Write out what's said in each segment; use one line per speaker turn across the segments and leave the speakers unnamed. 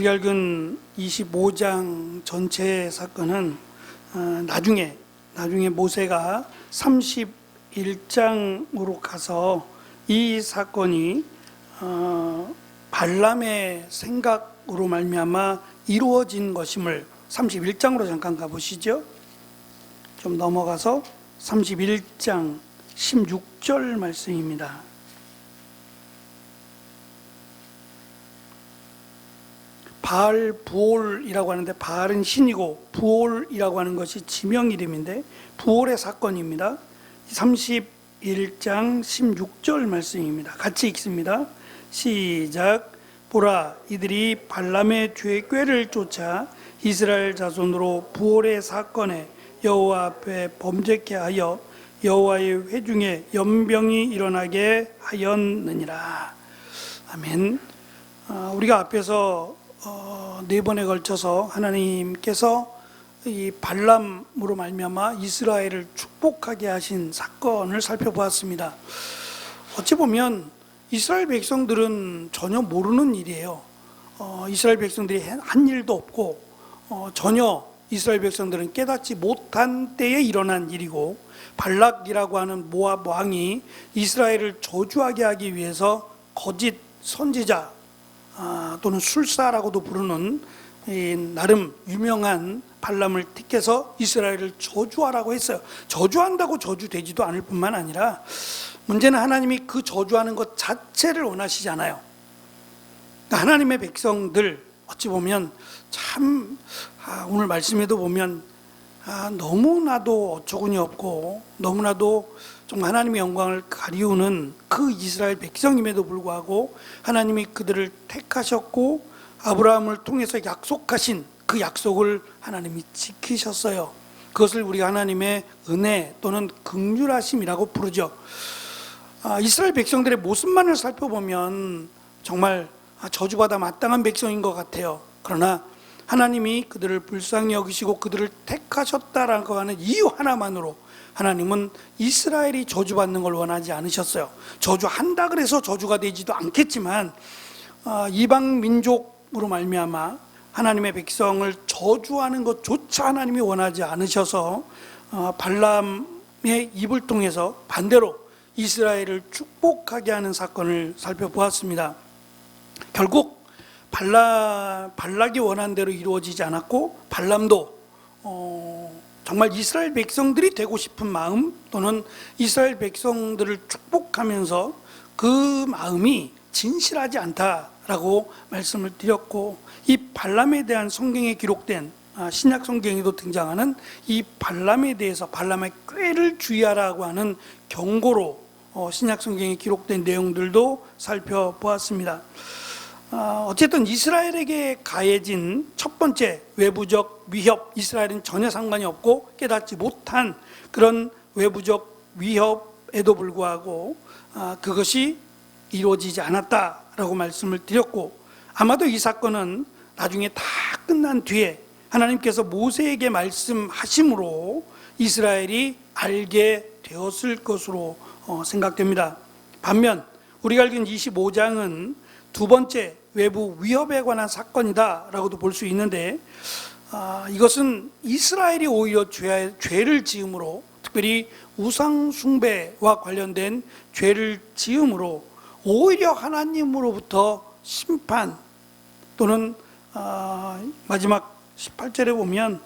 우리가 읽은 25장 전체 사건은 나중에 모세가 31장으로 가서 이 사건이 발람의 생각으로 말미암아 이루어진 것임을 31장으로 잠깐 가보시죠. 좀 넘어가서 31장 16절 말씀입니다. 바알 부올이라고 하는데, 바알은 신이고 부올이라고 하는 것이 지명 이름인데 부올의 사건입니다. 31장 16절 말씀입니다. 같이 읽습니다. 시작. 보라, 이들이 발람의 뒤에 꾀를 쫓아 이스라엘 자손으로 부올의 사건에 여호와 앞에 범죄케 하여 여호와의 회중에 연병이 일어나게 하였느니라. 아멘. 우리가 앞에서 네 번에 걸쳐서 하나님께서 이 발람으로 말미암아 이스라엘을 축복하게 하신 사건을 살펴보았습니다. 어찌 보면 이스라엘 백성들은 전혀 모르는 일이에요. 이스라엘 백성들이 한 일도 없고 전혀 이스라엘 백성들은 깨닫지 못한 때에 일어난 일이고, 발락이라고 하는 모압 왕이 이스라엘을 저주하게 하기 위해서 거짓 선지자 또는 술사라고도 부르는 나름 유명한 발람을 택해서 이스라엘을 저주하라고 했어요. 저주한다고 저주되지도 않을 뿐만 아니라 문제는 하나님이 그 저주하는 것 자체를 원하시지 않아요. 하나님의 백성들 어찌 보면 참 오늘 말씀에도 보면 너무나도 어처구니 없고 너무나도 좀 하나님의 영광을 가리우는 그 이스라엘 백성임에도 불구하고 하나님이 그들을 택하셨고 아브라함을 통해서 약속하신 그 약속을 하나님이 지키셨어요. 그것을 우리가 하나님의 은혜 또는 긍휼하심이라고 부르죠. 이스라엘 백성들의 모습만을 살펴보면 정말 저주받아 마땅한 백성인 것 같아요. 그러나 하나님이 그들을 불쌍히 여기시고 그들을 택하셨다라고 하는 이유 하나만으로 하나님은 이스라엘이 저주받는 걸 원하지 않으셨어요. 저주한다 그래서 저주가 되지도 않겠지만 이방 민족으로 말미암아 하나님의 백성을 저주하는 것조차 하나님이 원하지 않으셔서 발람의 입을 통해서 반대로 이스라엘을 축복하게 하는 사건을 살펴보았습니다. 결국 발락이 원한 대로 이루어지지 않았고, 발람도 정말 이스라엘 백성들이 되고 싶은 마음 또는 이스라엘 백성들을 축복하면서 그 마음이 진실하지 않다라고 말씀을 드렸고, 이 발람에 대한 성경에 기록된 신약 성경에도 등장하는 이 발람에 대해서 발람의 꾀를 주의하라고 하는 경고로 신약 성경에 기록된 내용들도 살펴보았습니다. 어쨌든 이스라엘에게 가해진 첫 번째 외부적 위협, 이스라엘은 전혀 상관이 없고 깨닫지 못한 그런 외부적 위협에도 불구하고 그것이 이루어지지 않았다라고 말씀을 드렸고, 아마도 이 사건은 나중에 다 끝난 뒤에 하나님께서 모세에게 말씀하심으로 이스라엘이 알게 되었을 것으로 생각됩니다. 반면 우리가 읽은 25장은 두 번째 외부 위협에 관한 사건이다 라고도 볼 수 있는데, 이것은 이스라엘이 오히려 죄를 지음으로, 특별히 우상 숭배와 관련된 죄를 지음으로 오히려 하나님으로부터 심판 또는 마지막 18절에 보면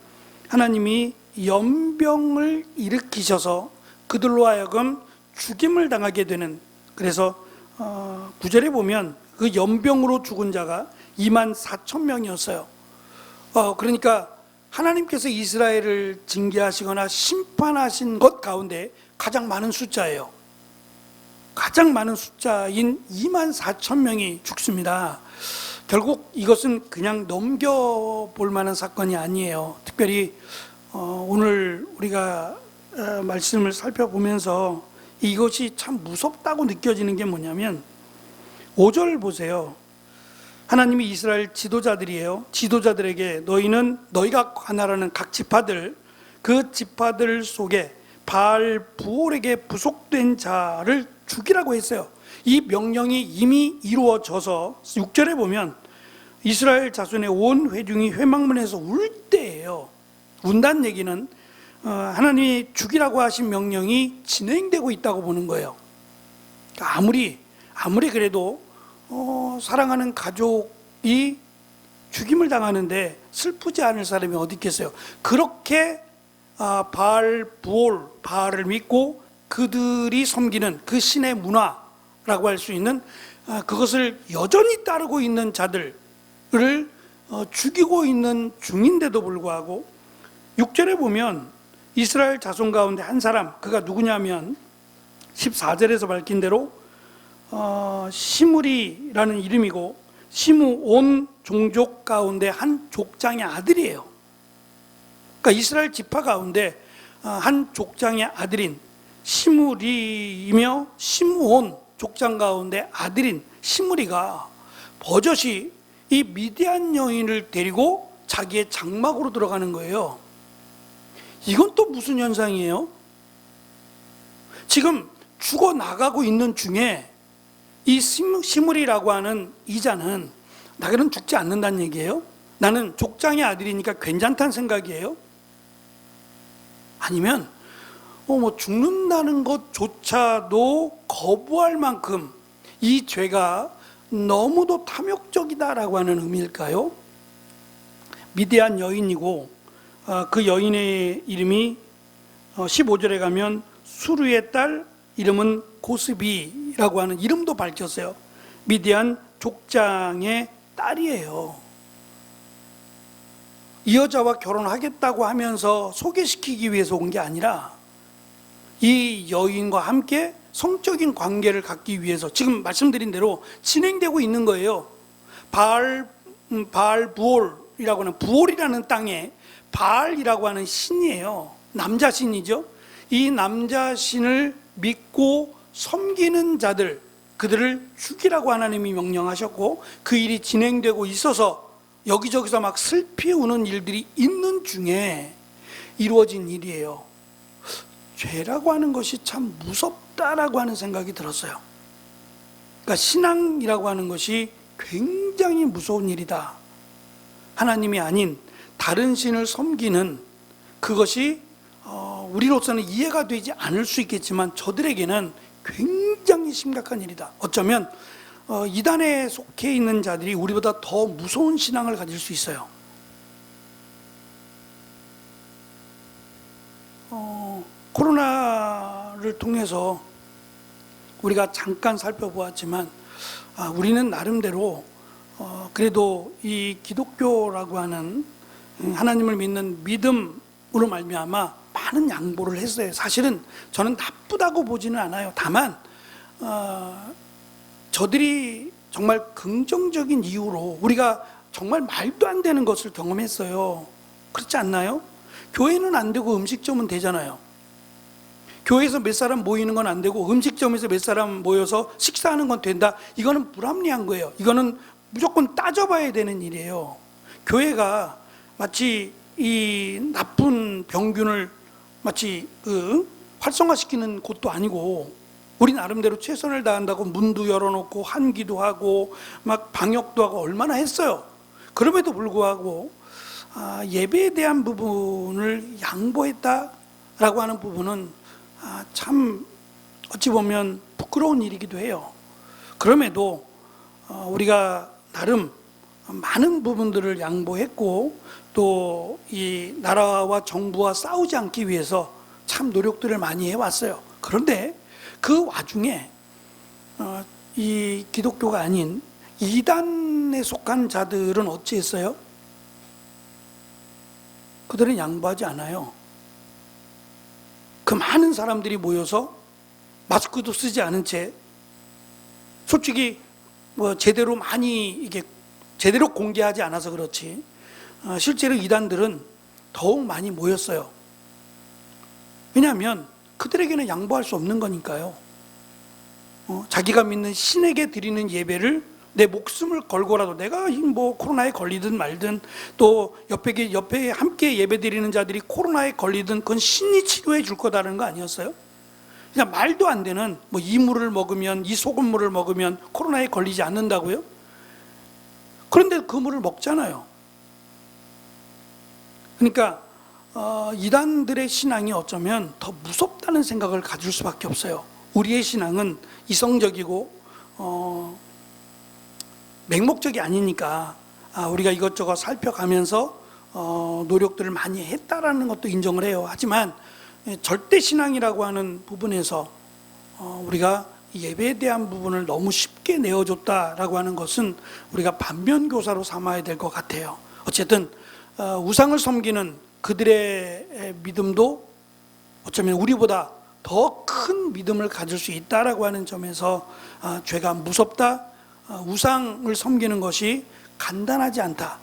하나님이 연병을 일으키셔서 그들로 하여금 죽임을 당하게 되는, 그래서 9절에 보면 그 연병으로 죽은 자가 24,000명이었어요. 그러니까 하나님께서 이스라엘을 징계하시거나 심판하신 것 가운데 가장 많은 숫자예요. 가장 많은 숫자인 24,000명이 죽습니다. 결국 이것은 그냥 넘겨볼 만한 사건이 아니에요. 특별히 오늘 우리가 말씀을 살펴보면서 이것이 참 무섭다고 느껴지는 게 뭐냐면 5절 보세요. 하나님이 이스라엘 지도자들이에요. 지도자들에게 너희는 너희가 관할하는 각 지파들, 그 지파들 속에 바알 부올에게 부속된 자를 죽이라고 했어요. 이 명령이 이미 이루어져서 6절에 보면 이스라엘 자손의 온 회중이 회막문에서 울 때예요. 운다는 얘기는 하나님이 죽이라고 하신 명령이 진행되고 있다고 보는 거예요. 그러니까 아무리 그래도 사랑하는 가족이 죽임을 당하는데 슬프지 않을 사람이 어디 있겠어요. 그렇게 바알을 믿고 그들이 섬기는 그 신의 문화라고 할 수 있는 그것을 여전히 따르고 있는 자들을 죽이고 있는 중인데도 불구하고 6절에 보면 이스라엘 자손 가운데 한 사람, 그가 누구냐면 14절에서 밝힌 대로 시므리라는 이름이고 시므온 종족 가운데 한 족장의 아들이에요. 그러니까 이스라엘 지파 가운데 한 족장의 아들인 시므리이며 시므온 족장 가운데 아들인 시므리가 버젓이 이 미디안 여인을 데리고 자기의 장막으로 들어가는 거예요. 이건 또 무슨 현상이에요? 지금 죽어나가고 있는 중에 이 시므리라고 하는 이자는 나는 죽지 않는다는 얘기예요? 나는 족장의 아들이니까 괜찮다는 생각이에요? 아니면 죽는다는 것조차도 거부할 만큼 이 죄가 너무도 탐욕적이다라고 하는 의미일까요? 미디안 여인이고 그 여인의 이름이 15절에 가면 수르의 딸, 이름은 고스비라고 하는 이름도 밝혔어요. 미디안 족장의 딸이에요. 이 여자와 결혼하겠다고 하면서 소개시키기 위해서 온 게 아니라 이 여인과 함께 성적인 관계를 갖기 위해서 지금 말씀드린 대로 진행되고 있는 거예요. 부올이라고 하는, 부올이라는 땅에 바알이라고 하는 신이에요. 남자 신이죠. 이 남자 신을 믿고 섬기는 자들, 그들을 죽이라고 하나님이 명령하셨고 그 일이 진행되고 있어서 여기저기서 막 슬피 우는 일들이 있는 중에 이루어진 일이에요. 죄라고 하는 것이 참 무섭다라고 하는 생각이 들었어요. 그러니까 신앙이라고 하는 것이 굉장히 무서운 일이다. 하나님이 아닌 다른 신을 섬기는 그것이 우리로서는 이해가 되지 않을 수 있겠지만 저들에게는 굉장히 심각한 일이다. 어쩌면 이단에 속해 있는 자들이 우리보다 더 무서운 신앙을 가질 수 있어요. 코로나를 통해서 우리가 잠깐 살펴보았지만 우리는 나름대로 그래도 이 기독교라고 하는 하나님을 믿는 믿음으로 말미암아 많은 양보를 했어요. 사실은 저는 나쁘다고 보지는 않아요. 다만 저들이 정말 긍정적인 이유로 우리가 정말 말도 안 되는 것을 경험했어요. 그렇지 않나요? 교회는 안 되고 음식점은 되잖아요. 교회에서 몇 사람 모이는 건 안 되고 음식점에서 몇 사람 모여서 식사하는 건 된다. 이거는 불합리한 거예요. 이거는 무조건 따져봐야 되는 일이에요. 교회가 마치 이 나쁜 병균을 마치 활성화시키는 곳도 아니고 우리 나름대로 최선을 다한다고 문도 열어놓고 환기도 하고 막 방역도 하고 얼마나 했어요. 그럼에도 불구하고 예배에 대한 부분을 양보했다라고 하는 부분은 참 어찌 보면 부끄러운 일이기도 해요. 그럼에도 우리가 나름 많은 부분들을 양보했고 또 이 나라와 정부와 싸우지 않기 위해서 참 노력들을 많이 해왔어요. 그런데 그 와중에 이 기독교가 아닌 이단에 속한 자들은 어찌했어요? 그들은 양보하지 않아요. 그 많은 사람들이 모여서 마스크도 쓰지 않은 채 솔직히 제대로 많이 이게 제대로 공개하지 않아서 그렇지 실제로 이단들은 더욱 많이 모였어요. 왜냐하면 그들에게는 양보할 수 없는 거니까요. 자기가 믿는 신에게 드리는 예배를 내 목숨을 걸고라도 내가 코로나에 걸리든 말든 또 옆에 함께 예배 드리는 자들이 코로나에 걸리든 그건 신이 치료해 줄 거다라는 거 아니었어요? 그냥 말도 안 되는 이 물을 먹으면 이 소금물을 먹으면 코로나에 걸리지 않는다고요? 그런데 그물을 먹잖아요. 그러니까 이단들의 신앙이 어쩌면 더 무섭다는 생각을 가질 수밖에 없어요. 우리의 신앙은 이성적이고 맹목적이 아니니까 우리가 이것저것 살펴가면서 노력들을 많이 했다라는 것도 인정을 해요. 하지만 절대 신앙이라고 하는 부분에서 우리가 예배에 대한 부분을 너무 쉽게 내어줬다라고 하는 것은 우리가 반면교사로 삼아야 될 것 같아요. 어쨌든 우상을 섬기는 그들의 믿음도 어쩌면 우리보다 더 큰 믿음을 가질 수 있다라고 하는 점에서 죄가 무섭다, 우상을 섬기는 것이 간단하지 않다.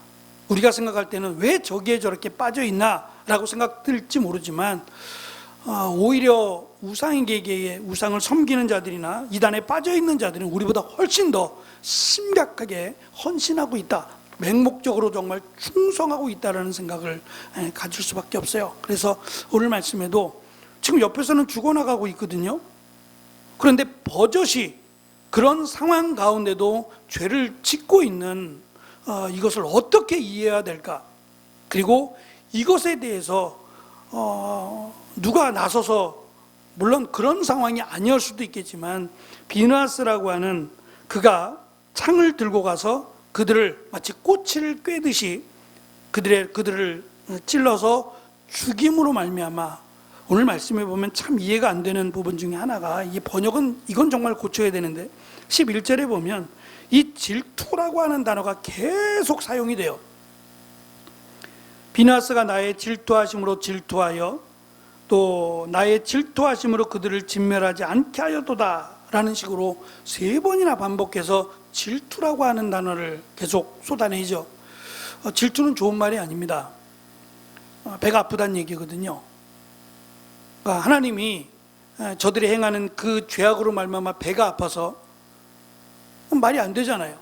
우리가 생각할 때는 왜 저기에 저렇게 빠져 있나라고 생각될지 모르지만 오히려 우상에게 우상을 섬기는 자들이나 이단에 빠져 있는 자들은 우리보다 훨씬 더 심각하게 헌신하고 있다. 맹목적으로 정말 충성하고 있다라는 생각을 가질 수밖에 없어요. 그래서 오늘 말씀에도 지금 옆에서는 죽어나가고 있거든요. 그런데 버젓이 그런 상황 가운데도 죄를 짓고 있는 이것을 어떻게 이해해야 될까? 그리고 이것에 대해서 누가 나서서, 물론 그런 상황이 아니었을 수도 있겠지만 비느하스라고 하는 그가 창을 들고 가서 그들을 마치 꼬치를 꿰듯이 그들을 찔러서 죽임으로 말미암아, 오늘 말씀해 보면 참 이해가 안 되는 부분 중에 하나가, 이 번역은 이건 정말 고쳐야 되는데 11절에 보면 이 질투라고 하는 단어가 계속 사용이 돼요. 비느하스가 나의 질투하심으로 질투하여 또 나의 질투하심으로 그들을 진멸하지 않게 하였도다 라는 식으로 3번이나 반복해서 질투라고 하는 단어를 계속 쏟아내죠. 질투는 좋은 말이 아닙니다. 배가 아프다는 얘기거든요. 그러니까 하나님이 저들이 행하는 그 죄악으로 말미암아 배가 아파서, 말이 안 되잖아요.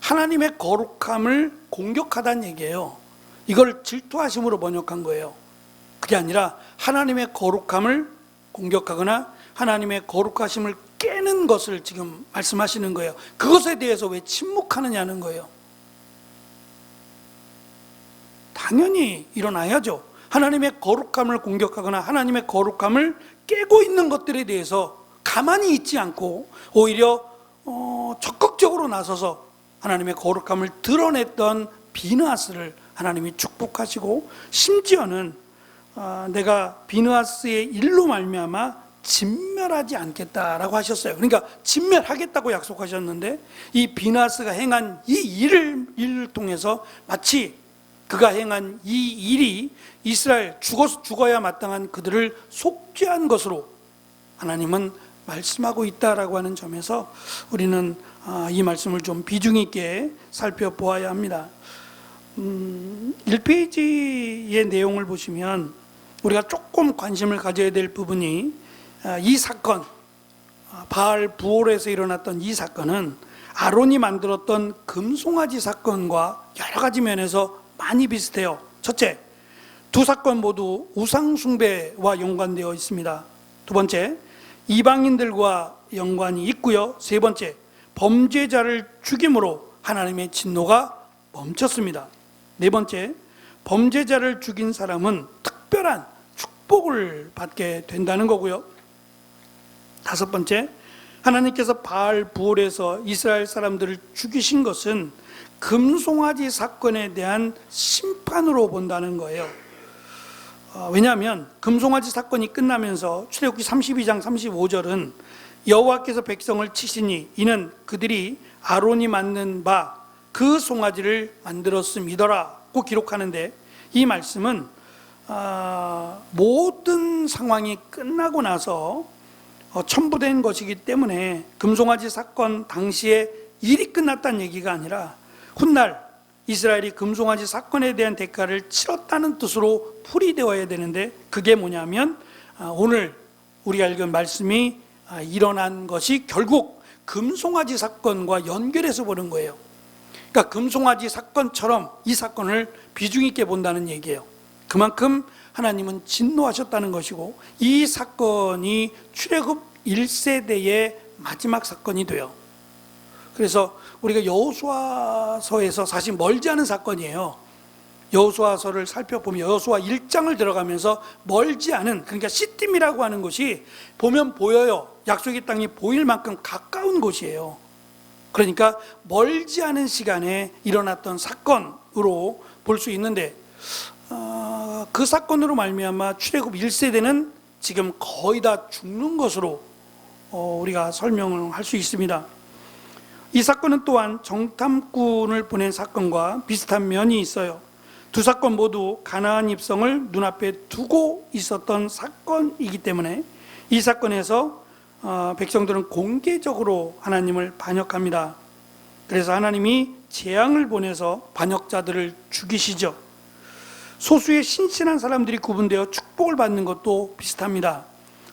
하나님의 거룩함을 공격하다는 얘기예요. 이걸 질투하심으로 번역한 거예요. 그게 아니라 하나님의 거룩함을 공격하거나 하나님의 거룩하심을 깨는 것을 지금 말씀하시는 거예요. 그것에 대해서 왜 침묵하느냐는 거예요. 당연히 일어나야죠. 하나님의 거룩함을 공격하거나 하나님의 거룩함을 깨고 있는 것들에 대해서 가만히 있지 않고 오히려 적극적으로 나서서 하나님의 거룩함을 드러냈던 비느하스를 하나님이 축복하시고, 심지어는 내가 비느하스의 일로 말미암아 진멸하지 않겠다라고 하셨어요. 그러니까 진멸하겠다고 약속하셨는데 이 비느하스가 행한 이 일을 통해서 마치 그가 행한 이 일이 이스라엘 죽어야 마땅한 그들을 속죄한 것으로 하나님은 말씀하고 있다라고 하는 점에서 우리는 이 말씀을 좀 비중 있게 살펴보아야 합니다. 1페이지의 내용을 보시면 우리가 조금 관심을 가져야 될 부분이, 이 사건, 바알 부올에서 일어났던 이 사건은 아론이 만들었던 금송아지 사건과 여러 가지 면에서 많이 비슷해요. 첫째, 두 사건 모두 우상 숭배와 연관되어 있습니다. 두 번째, 이방인들과 연관이 있고요. 세 번째, 범죄자를 죽임으로 하나님의 진노가 멈췄습니다. 네 번째, 범죄자를 죽인 사람은 특별한 축복을 받게 된다는 거고요. 다섯 번째, 하나님께서 바알 부올에서 이스라엘 사람들을 죽이신 것은 금송아지 사건에 대한 심판으로 본다는 거예요. 왜냐하면 금송아지 사건이 끝나면서 출애굽기 32장 35절은 여호와께서 백성을 치시니 이는 그들이 아론이 만든 바 그 송아지를 만들었음이더라고 기록하는데, 이 말씀은 모든 상황이 끝나고 나서 첨부된 것이기 때문에 금송아지 사건 당시에 일이 끝났다는 얘기가 아니라 훗날 이스라엘이 금송아지 사건에 대한 대가를 치렀다는 뜻으로 풀이되어야 되는데, 그게 뭐냐면 오늘 우리가 읽은 말씀이 일어난 것이 결국 금송아지 사건과 연결해서 보는 거예요. 그러니까 금송아지 사건처럼 이 사건을 비중 있게 본다는 얘기예요. 그만큼 하나님은 진노하셨다는 것이고, 이 사건이 출애굽 1세대의 마지막 사건이 돼요. 그래서 우리가 여호수아서에서 사실 멀지 않은 사건이에요. 여호수아서를 살펴보면 여호수아 1장을 들어가면서 멀지 않은, 그러니까 시딤이라고 하는 곳이 보면 보여요. 약속의 땅이 보일 만큼 가까운 곳이에요. 그러니까 멀지 않은 시간에 일어났던 사건으로 볼 수 있는데, 그 사건으로 말미암아 출애굽 1세대는 지금 거의 다 죽는 것으로 우리가 설명을 할 수 있습니다. 이 사건은 또한 정탐꾼을 보낸 사건과 비슷한 면이 있어요. 두 사건 모두 가나안 입성을 눈앞에 두고 있었던 사건이기 때문에 이 사건에서 백성들은 공개적으로 하나님을 반역합니다. 그래서 하나님이 재앙을 보내서 반역자들을 죽이시죠. 소수의 신실한 사람들이 구분되어 축복을 받는 것도 비슷합니다.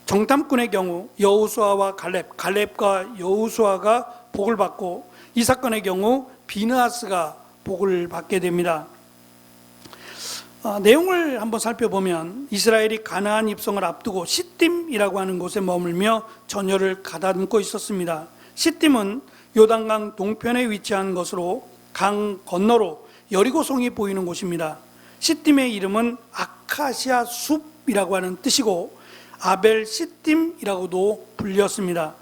정탐꾼의 경우 여호수아와 갈렙과 여호수아가 복을 받고, 이 사건의 경우 비느하스가 복을 받게 됩니다. 내용을 한번 살펴보면 이스라엘이 가나안 입성을 앞두고 시딤이라고 하는 곳에 머물며 전열을 가다듬고 있었습니다. 시딤은 요단강 동편에 위치한 것으로 강 건너로 여리고성이 보이는 곳입니다. 시딤의 이름은 아카시아 숲이라고 하는 뜻이고 아벨 시딤이라고도 불렸습니다.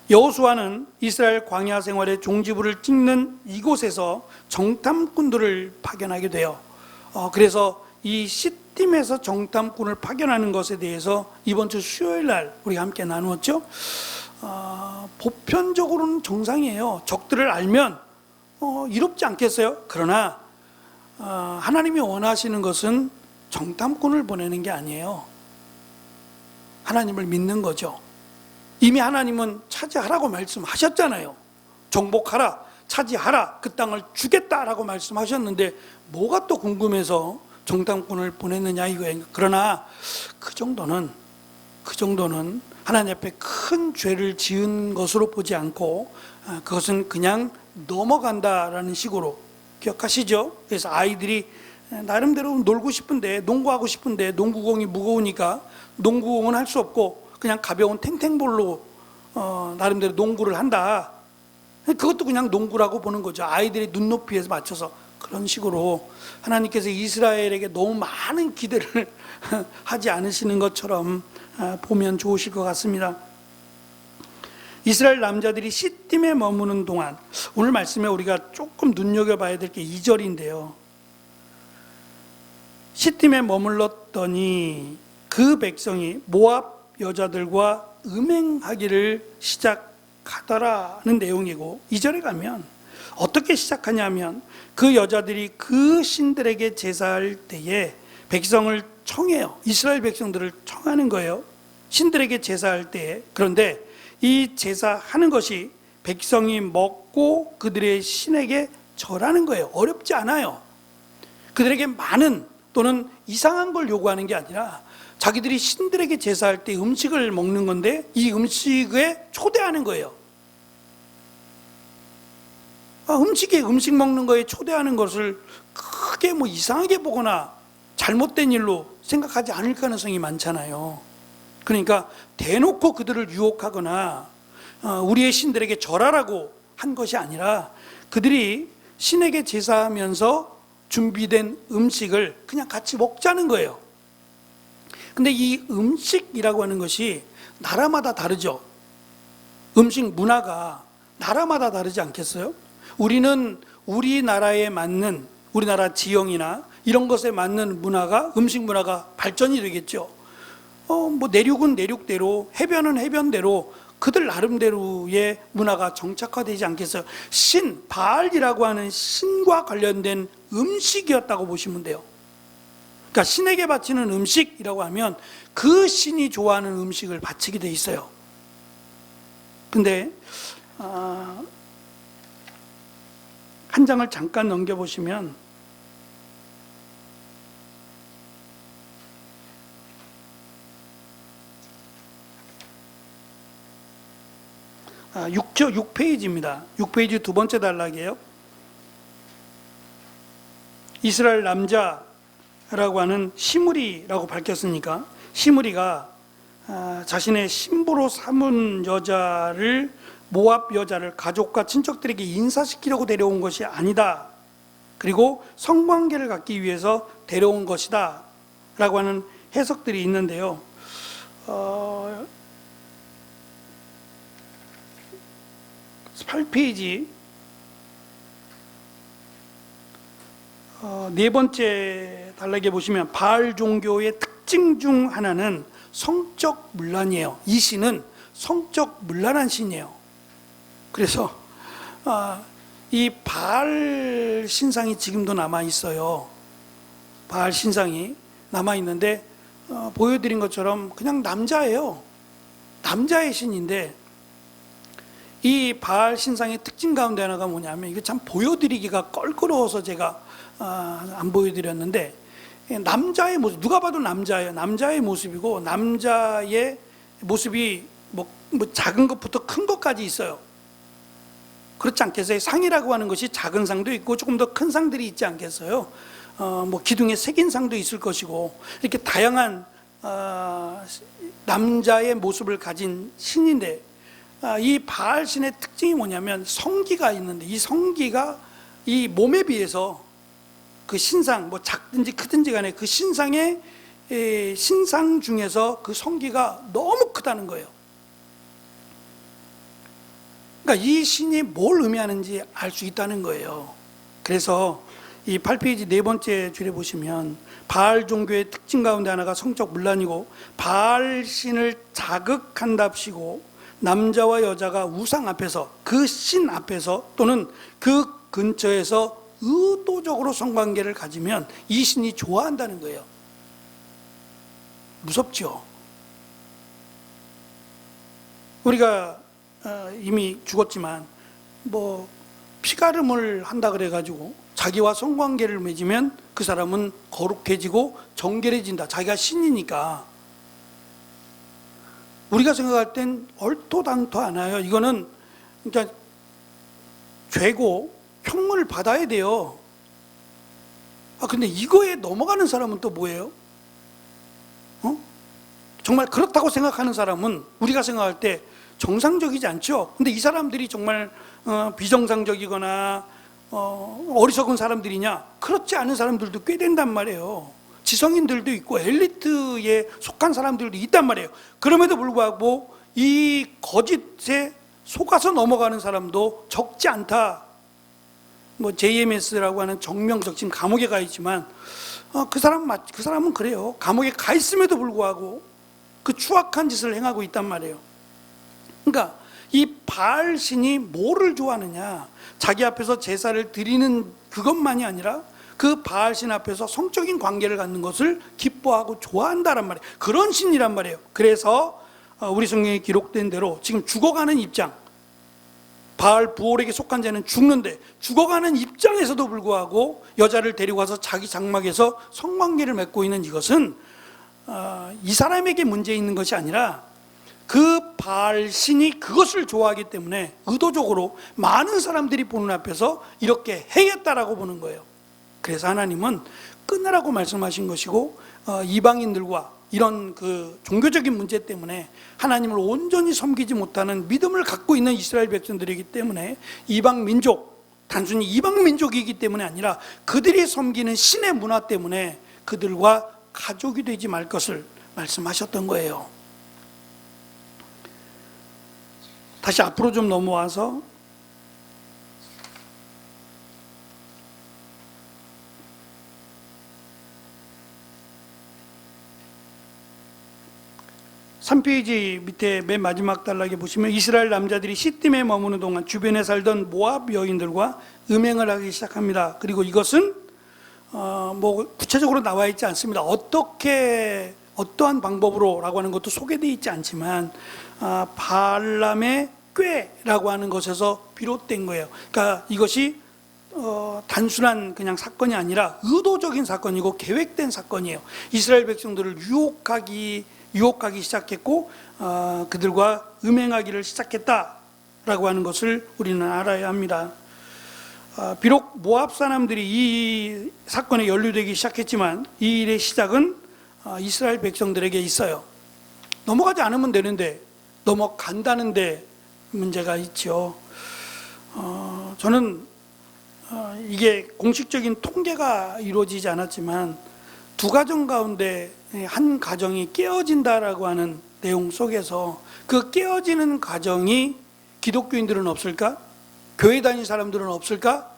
여호수아는 이스라엘 광야 생활의 종지부를 찍는 이곳에서 정탐꾼들을 파견하게 돼요. 그래서 이 시딤에서 정탐꾼을 파견하는 것에 대해서 이번 주 수요일 날 우리가 함께 나누었죠. 보편적으로는 정상이에요. 적들을 알면 이롭지 않겠어요? 그러나 하나님이 원하시는 것은 정탐꾼을 보내는 게 아니에요. 하나님을 믿는 거죠. 이미 하나님은 차지하라고 말씀하셨잖아요. 정복하라, 차지하라, 그 땅을 주겠다라고 말씀하셨는데 뭐가 또 궁금해서 정탐꾼을 보냈느냐 이거예요. 그러나 그 정도는 하나님 앞에 큰 죄를 지은 것으로 보지 않고 그것은 그냥 넘어간다라는 식으로 기억하시죠? 그래서 아이들이 나름대로 놀고 싶은데, 농구하고 싶은데 농구공이 무거우니까 농구공은 할 수 없고 그냥 가벼운 탱탱볼로 나름대로 농구를 한다. 그것도 그냥 농구라고 보는 거죠. 아이들의 눈높이에 맞춰서. 그런 식으로 하나님께서 이스라엘에게 너무 많은 기대를 하지 않으시는 것처럼 보면 좋으실 것 같습니다. 이스라엘 남자들이 시딤에 머무는 동안, 오늘 말씀에 우리가 조금 눈여겨봐야 될 게 2절인데요. 시딤에 머물렀더니 그 백성이 모압 여자들과 음행하기를 시작하더라는 내용이고, 2절에 가면 어떻게 시작하냐면 그 여자들이 그 신들에게 제사할 때에 백성을 청해요. 이스라엘 백성들을 청하는 거예요. 신들에게 제사할 때에. 그런데 이 제사하는 것이 백성이 먹고 그들의 신에게 절하는 거예요. 어렵지 않아요. 그들에게 많은 또는 이상한 걸 요구하는 게 아니라 자기들이 신들에게 제사할 때 음식을 먹는 건데 이 음식에 초대하는 거예요. 음식 먹는 거에 초대하는 것을 크게 이상하게 보거나 잘못된 일로 생각하지 않을 가능성이 많잖아요. 그러니까 대놓고 그들을 유혹하거나 우리의 신들에게 절하라고 한 것이 아니라 그들이 신에게 제사하면서 준비된 음식을 그냥 같이 먹자는 거예요. 근데 이 음식이라고 하는 것이 나라마다 다르죠. 음식 문화가 나라마다 다르지 않겠어요? 우리는 우리나라에 맞는, 우리나라 지형이나 이런 것에 맞는 문화가, 음식 문화가 발전이 되겠죠. 내륙은 내륙대로, 해변은 해변대로 그들 나름대로의 문화가 정착화되지 않겠어요? 바알이라고 하는 신과 관련된 음식이었다고 보시면 돼요. 그러니까 신에게 바치는 음식이라고 하면 그 신이 좋아하는 음식을 바치게 돼 있어요. 근데 한 장을 잠깐 넘겨보시면 6페이지입니다. 6페이지 두 번째 단락이에요. 이스라엘 남자라고 하는 시므리라고 밝혔으니까 시므리가 자신의 신부로 삼은 여자를 모압 여자를 가족과 친척들에게 인사시키려고 데려온 것이 아니다. 그리고 성관계를 갖기 위해서 데려온 것이다 라고 하는 해석들이 있는데요. 8페이지 네 번째 단락에 보시면 바알 종교의 특징 중 하나는 성적 문란이에요. 이 신은 성적 문란한 신이에요. 그래서 이 바알 신상이 지금도 남아 있어요. 바알 신상이 남아 있는데 보여드린 것처럼 그냥 남자예요. 남자의 신인데 이 바알 신상의 특징 가운데 하나가 뭐냐면, 이게 참 보여드리기가 껄끄러워서 제가 안 보여드렸는데, 남자의 모습, 누가 봐도 남자예요. 남자의 모습이고, 남자의 모습이 뭐 작은 것부터 큰 것까지 있어요. 그렇지 않겠어요? 상이라고 하는 것이 작은 상도 있고 조금 더 큰 상들이 있지 않겠어요? 뭐 기둥에 새긴 상도 있을 것이고, 이렇게 다양한 남자의 모습을 가진 신인데, 이 바알 신의 특징이 뭐냐면 성기가 있는데, 이 성기가 이 몸에 비해서 그 신상, 뭐 작든지 크든지 간에 그 신상의 신상 중에서 그 성기가 너무 크다는 거예요. 그러니까 이 신이 뭘 의미하는지 알 수 있다는 거예요. 그래서 이 8페이지 네 번째 줄에 보시면 바알 종교의 특징 가운데 하나가 성적 문란이고, 바알 신을 자극한답시고 남자와 여자가 우상 앞에서, 그 신 앞에서 또는 그 근처에서 의도적으로 성관계를 가지면 이 신이 좋아한다는 거예요. 무섭죠? 우리가 이미 죽었지만 뭐 피가름을 한다 그래가지고 자기와 성관계를 맺으면 그 사람은 거룩해지고 정결해진다. 자기가 신이니까. 우리가 생각할 땐 얼토당토 않아요. 이거는 그러니까 죄고 형을 받아야 돼요. 근데 이거에 넘어가는 사람은 또 뭐예요? 정말 그렇다고 생각하는 사람은 우리가 생각할 때 정상적이지 않죠. 근데 이 사람들이 정말 비정상적이거나 어리석은 사람들이냐? 그렇지 않은 사람들도 꽤 된단 말이에요. 지성인들도 있고 엘리트에 속한 사람들도 있단 말이에요. 그럼에도 불구하고 이 거짓에 속아서 넘어가는 사람도 적지 않다. 뭐 JMS라고 하는 정명석, 지금 감옥에 가 있지만 그 사람은 그래요. 감옥에 가 있음에도 불구하고 그 추악한 짓을 행하고 있단 말이에요. 그러니까 이 바알 신이 뭐를 좋아하느냐? 자기 앞에서 제사를 드리는 그것만이 아니라 그 바알 신 앞에서 성적인 관계를 갖는 것을 기뻐하고 좋아한다란 말이에요. 그런 신이란 말이에요. 그래서 우리 성경에 기록된 대로 지금 죽어가는 입장, 바알 부올에게 속한 자는 죽는데 죽어가는 입장에서도 불구하고 여자를 데리고 와서 자기 장막에서 성관계를 맺고 있는 이것은 이 사람에게 문제 있는 것이 아니라 그 바알 신이 그것을 좋아하기 때문에 의도적으로 많은 사람들이 보는 앞에서 이렇게 행했다라고 보는 거예요. 그래서 하나님은 끊으라고 말씀하신 것이고, 이방인들과 이런 그 종교적인 문제 때문에 하나님을 온전히 섬기지 못하는 믿음을 갖고 있는 이스라엘 백성들이기 때문에, 이방 민족, 단순히 이방 민족이기 때문에 아니라 그들이 섬기는 신의 문화 때문에 그들과 가족이 되지 말 것을 말씀하셨던 거예요. 다시 앞으로 좀 넘어와서 삼 페이지 밑에 맨 마지막 단락에 보시면 이스라엘 남자들이 시딤에 머무는 동안 주변에 살던 모압 여인들과 음행을 하기 시작합니다. 그리고 이것은 뭐 구체적으로 나와 있지 않습니다. 어떠한 방법으로라고 하는 것도 소개되어 있지 않지만 발람의 꾀라고 하는 것에서 비롯된 거예요. 그러니까 이것이 단순한 그냥 사건이 아니라 의도적인 사건이고 계획된 사건이에요. 이스라엘 백성들을 유혹하기 시작했고 그들과 음행하기를 시작했다라고 하는 것을 우리는 알아야 합니다. 비록 모압 사람들이 이 사건에 연루되기 시작했지만 이 일의 시작은 이스라엘 백성들에게 있어요. 넘어가지 않으면 되는데 넘어간다는데 문제가 있죠. 저는 이게 공식적인 통계가 이루어지지 않았지만 두 가정 가운데 한 가정이 깨어진다라고 하는 내용 속에서 그 깨어지는 가정이 기독교인들은 없을까? 교회 다니는 사람들은 없을까?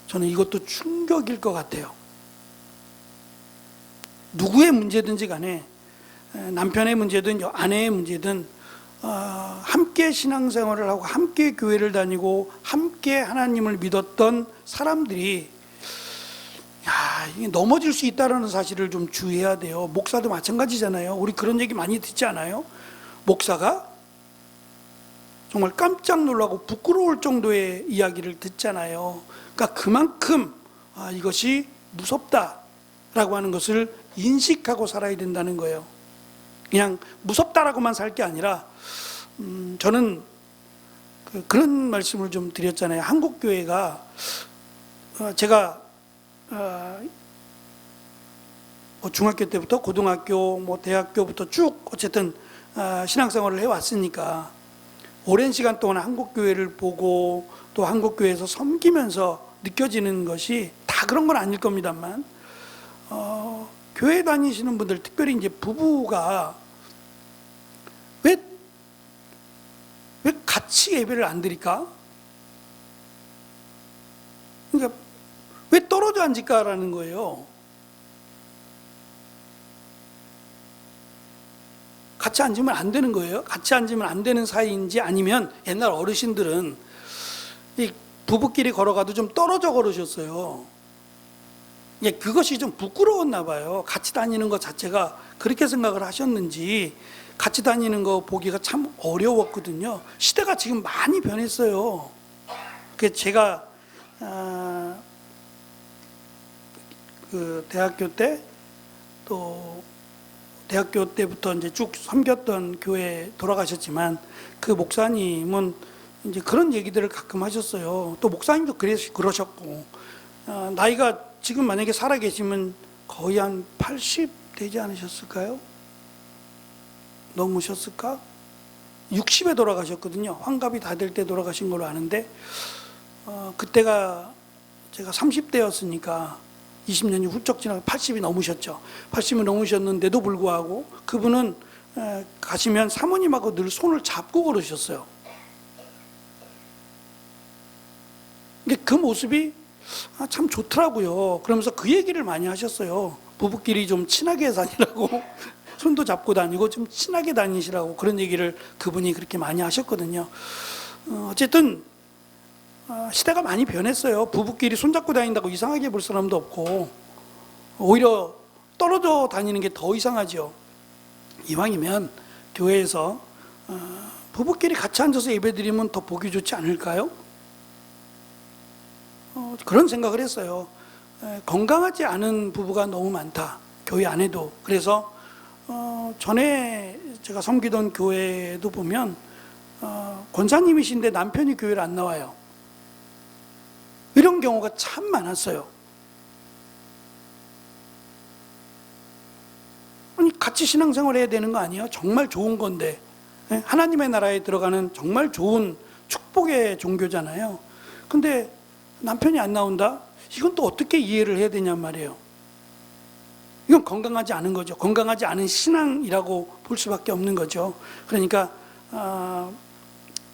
저는 이것도 충격일 것 같아요. 누구의 문제든지 간에 남편의 문제든 아내의 문제든 함께 신앙생활을 하고 함께 교회를 다니고 함께 하나님을 믿었던 사람들이 이게 넘어질 수 있다는 사실을 좀 주의해야 돼요. 목사도 마찬가지잖아요. 우리 그런 얘기 많이 듣지 않아요? 목사가 정말 깜짝 놀라고 부끄러울 정도의 이야기를 듣잖아요. 그러니까 그만큼 이것이 무섭다라고 하는 것을 인식하고 살아야 된다는 거예요. 그냥 무섭다라고만 살 게 아니라 저는 그런 말씀을 좀 드렸잖아요. 한국 교회가 제가 중학교 때부터 고등학교, 대학교부터 쭉 어쨌든 신앙생활을 해왔으니까 오랜 시간 동안 한국 교회를 보고 또 한국 교회에서 섬기면서 느껴지는 것이 다 그런 건 아닐 겁니다만 교회 다니시는 분들, 특별히 이제 부부가 왜 같이 예배를 안 드릴까? 그러니까 왜 떨어져 앉을까라는 거예요. 같이 앉으면 안 되는 거예요. 같이 앉으면 안 되는 사이인지 아니면 옛날 어르신들은 이 부부끼리 걸어가도 좀 떨어져 걸으셨어요. 그것이 좀 부끄러웠나 봐요. 같이 다니는 것 자체가 그렇게 생각을 하셨는지 같이 다니는 거 보기가 참 어려웠거든요. 시대가 지금 많이 변했어요. 그래서 제가 그 대학교 때 또 대학교 때부터 이제 쭉 섬겼던 교회 돌아가셨지만 그 목사님은 이제 그런 얘기들을 가끔 하셨어요. 또 목사님도 그러셨고 나이가 지금 만약에 살아 계시면 거의 한 80 되지 않으셨을까요? 넘으셨을까? 60에 돌아가셨거든요. 환갑이 다 될 때 돌아가신 걸로 아는데 그때가 제가 30대였으니까 20년이 훌쩍 지나고 80이 넘으셨죠. 80이 넘으셨는데도 불구하고 그분은 가시면 사모님하고 늘 손을 잡고 걸으셨어요. 근데 그 모습이 참 좋더라고요. 그러면서 그 얘기를 많이 하셨어요. 부부끼리 좀 친하게 다니라고 손도 잡고 다니고 좀 친하게 다니시라고 그런 얘기를 그분이 그렇게 많이 하셨거든요. 어쨌든 시대가 많이 변했어요. 부부끼리 손잡고 다닌다고 이상하게 볼 사람도 없고 오히려 떨어져 다니는 게 더 이상하죠. 이왕이면 교회에서 부부끼리 같이 앉아서 예배드리면 더 보기 좋지 않을까요? 그런 생각을 했어요. 건강하지 않은 부부가 너무 많다. 교회 안에도. 그래서 전에 제가 섬기던 교회도 보면 권사님이신데 남편이 교회를 안 나와요. 이런 경우가 참 많았어요. 아니 같이 신앙생활 해야 되는 거 아니에요? 정말 좋은 건데 하나님의 나라에 들어가는 정말 좋은 축복의 종교잖아요. 근데 남편이 안 나온다? 이건 또 어떻게 이해를 해야 되냔 말이에요. 이건 건강하지 않은 거죠. 건강하지 않은 신앙이라고 볼 수밖에 없는 거죠. 그러니까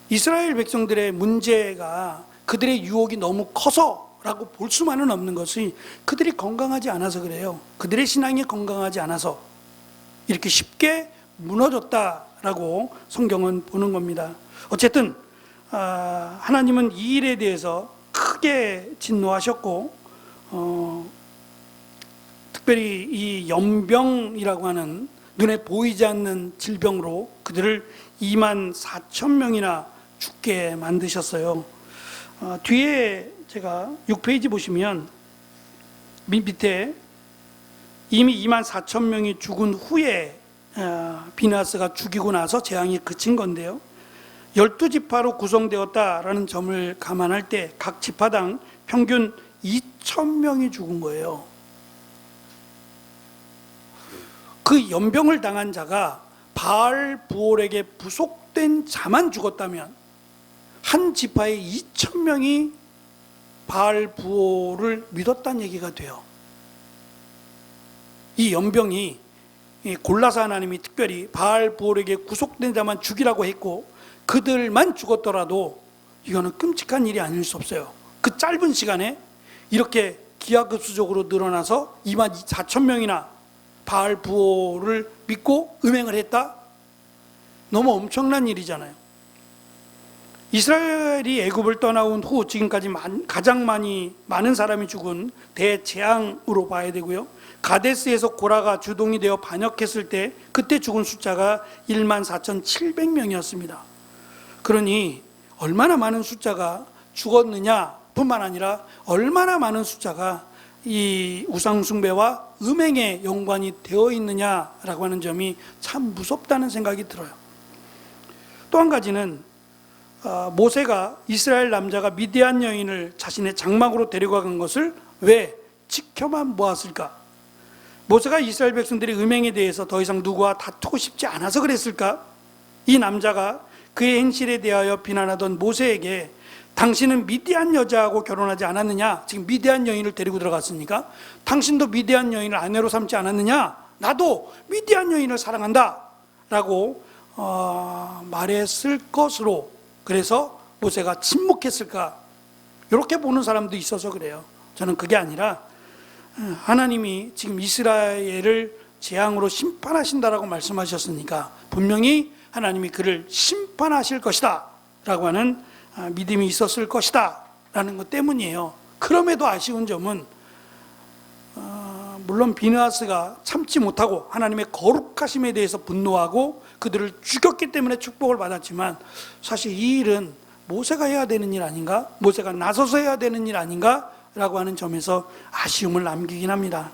이스라엘 백성들의 문제가 그들의 유혹이 너무 커서라고 볼 수만은 없는 것이 그들이 건강하지 않아서 그래요. 그들의 신앙이 건강하지 않아서 이렇게 쉽게 무너졌다라고 성경은 보는 겁니다. 어쨌든 하나님은 이 일에 대해서 크게 진노하셨고 특별히 이 연병이라고 하는 눈에 보이지 않는 질병으로 그들을 24,000명이나 죽게 만드셨어요. 뒤에 제가 6페이지 보시면 밑에 이미 24,000명이 죽은 후에 비나스가 죽이고 나서 재앙이 그친 건데요. 12지파로 구성되었다라는 점을 감안할 때 각 지파당 평균 2,000명이 죽은 거예요. 그 연병을 당한 자가 바알 부올에게 부속된 자만 죽었다면 한 지파에 2,000명이 바알 부올을 믿었다는 얘기가 돼요. 이 연병이 골라서 하나님이 특별히 바알 부올에게 구속된 자만 죽이라고 했고 그들만 죽었더라도 이거는 끔찍한 일이 아닐 수 없어요. 그 짧은 시간에 이렇게 기하급수적으로 늘어나서 24,000명이나 바알 부올을 믿고 음행을 했다? 너무 엄청난 일이잖아요. 이스라엘이 애굽을 떠나온 후 지금까지 가장 많은 사람이 죽은 대재앙으로 봐야 되고요. 가데스에서 고라가 주동이 되어 반역했을 때 그때 죽은 숫자가 14,700명이었습니다. 그러니 얼마나 많은 숫자가 죽었느냐 뿐만 아니라 얼마나 많은 숫자가 이 우상숭배와 음행에 연관이 되어 있느냐라고 하는 점이 참 무섭다는 생각이 들어요. 또 한 가지는 모세가 이스라엘 남자가 미디안 여인을 자신의 장막으로 데려간 것을 왜 지켜만 보았을까? 모세가 이스라엘 백성들의 음행에 대해서 더 이상 누구와 다투고 싶지 않아서 그랬을까? 이 남자가 그의 행실에 대하여 비난하던 모세에게 당신은 미디안 여자하고 결혼하지 않았느냐? 지금 미디안 여인을 데리고 들어갔으니까 당신도 미디안 여인을 아내로 삼지 않았느냐? 나도 미디안 여인을 사랑한다 라고 말했을 것으로, 그래서 모세가 침묵했을까? 이렇게 보는 사람도 있어서 그래요. 저는 그게 아니라 하나님이 지금 이스라엘을 재앙으로 심판하신다라고 말씀하셨으니까 분명히 하나님이 그를 심판하실 것이다 라고 하는 믿음이 있었을 것이다 라는 것 때문이에요. 그럼에도 아쉬운 점은 물론 비느하스가 참지 못하고 하나님의 거룩하심에 대해서 분노하고 그들을 죽였기 때문에 축복을 받았지만 사실 이 일은 모세가 해야 되는 일 아닌가? 모세가 나서서 해야 되는 일 아닌가? 라고 하는 점에서 아쉬움을 남기긴 합니다.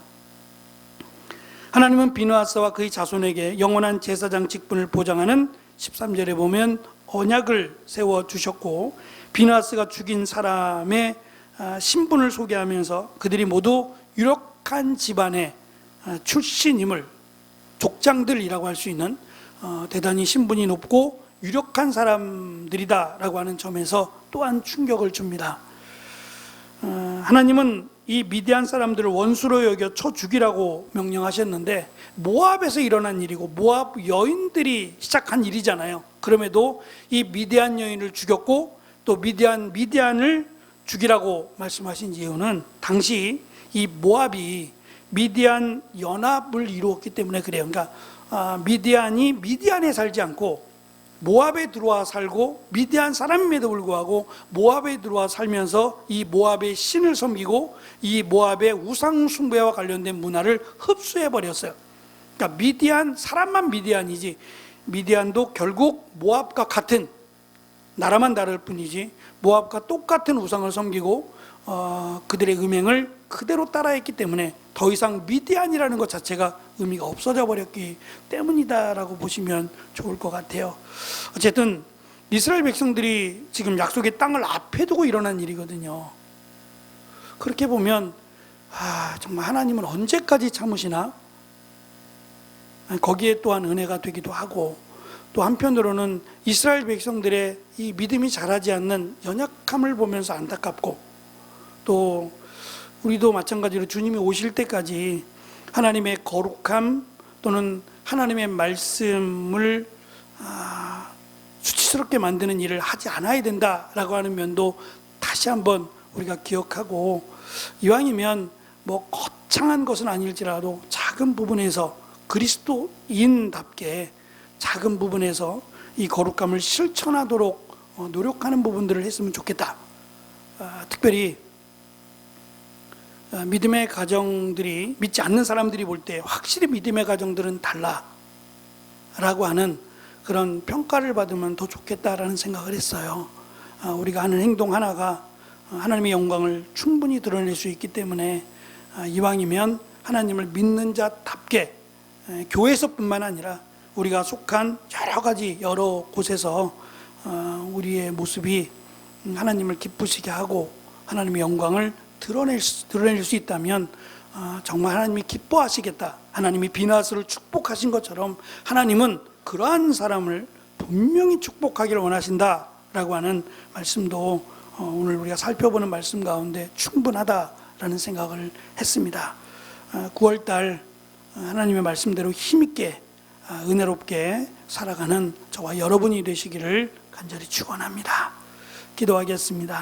하나님은 비느하스와 그의 자손에게 영원한 제사장 직분을 보장하는 13절에 보면 언약을 세워주셨고 비느하스가 죽인 사람의 신분을 소개하면서 그들이 모두 유력한 집안의 출신임을, 족장들이라고 할 수 있는 대단히 신분이 높고 유력한 사람들이다라고 하는 점에서 또한 충격을 줍니다. 하나님은 이 미디안 사람들을 원수로 여겨 쳐 죽이라고 명령하셨는데 모압에서 일어난 일이고 모압 여인들이 시작한 일이잖아요. 그럼에도 이 미디안 여인을 죽였고 또 미디안을 죽이라고 말씀하신 이유는 당시 이 모압이 미디안 연합을 이루었기 때문에 그래요. 그러니까 미디안이 미디안에 살지 않고 모압에 들어와 살고 미디안 사람임에도 불구하고 모압에 들어와 살면서 이 모압의 신을 섬기고 이 모압의 우상 숭배와 관련된 문화를 흡수해 버렸어요. 그러니까 미디안 사람만 미디안이지 미디안도 결국 모압과 같은, 나라만 다를 뿐이지 모압과 똑같은 우상을 섬기고 그들의 음행을 그대로 따라했기 때문에 더 이상 미디안이라는 것 자체가 의미가 없어져 버렸기 때문이다라고 보시면 좋을 것 같아요. 어쨌든 이스라엘 백성들이 지금 약속의 땅을 앞에 두고 일어난 일이거든요. 그렇게 보면 정말 하나님은 언제까지 참으시나? 거기에 또한 은혜가 되기도 하고, 또 한편으로는 이스라엘 백성들의 이 믿음이 자라지 않는 연약함을 보면서 안타깝고, 또 우리도 마찬가지로 주님이 오실 때까지 하나님의 거룩함 또는 하나님의 말씀을 수치스럽게 만드는 일을 하지 않아야 된다라고 하는 면도 다시 한번 우리가 기억하고, 이왕이면 뭐 거창한 것은 아닐지라도 작은 부분에서 그리스도인답게 작은 부분에서 이 거룩함을 실천하도록 노력하는 부분들을 했으면 좋겠다. 특별히 믿음의 가정들이, 믿지 않는 사람들이 볼 때 확실히 믿음의 가정들은 달라 라고 하는 그런 평가를 받으면 더 좋겠다라는 생각을 했어요. 우리가 하는 행동 하나가 하나님의 영광을 충분히 드러낼 수 있기 때문에 이왕이면 하나님을 믿는 자답게 교회에서뿐만 아니라 우리가 속한 여러 곳에서 우리의 모습이 하나님을 기쁘시게 하고 하나님의 영광을 드러낼 수 있다면 정말 하나님이 기뻐하시겠다. 하나님이 비느하스를 축복하신 것처럼 하나님은 그러한 사람을 분명히 축복하기를 원하신다라고 하는 말씀도 오늘 우리가 살펴보는 말씀 가운데 충분하다라는 생각을 했습니다. 9월달 하나님의 말씀대로 힘있게 은혜롭게 살아가는 저와 여러분이 되시기를 간절히 축원합니다. 기도하겠습니다.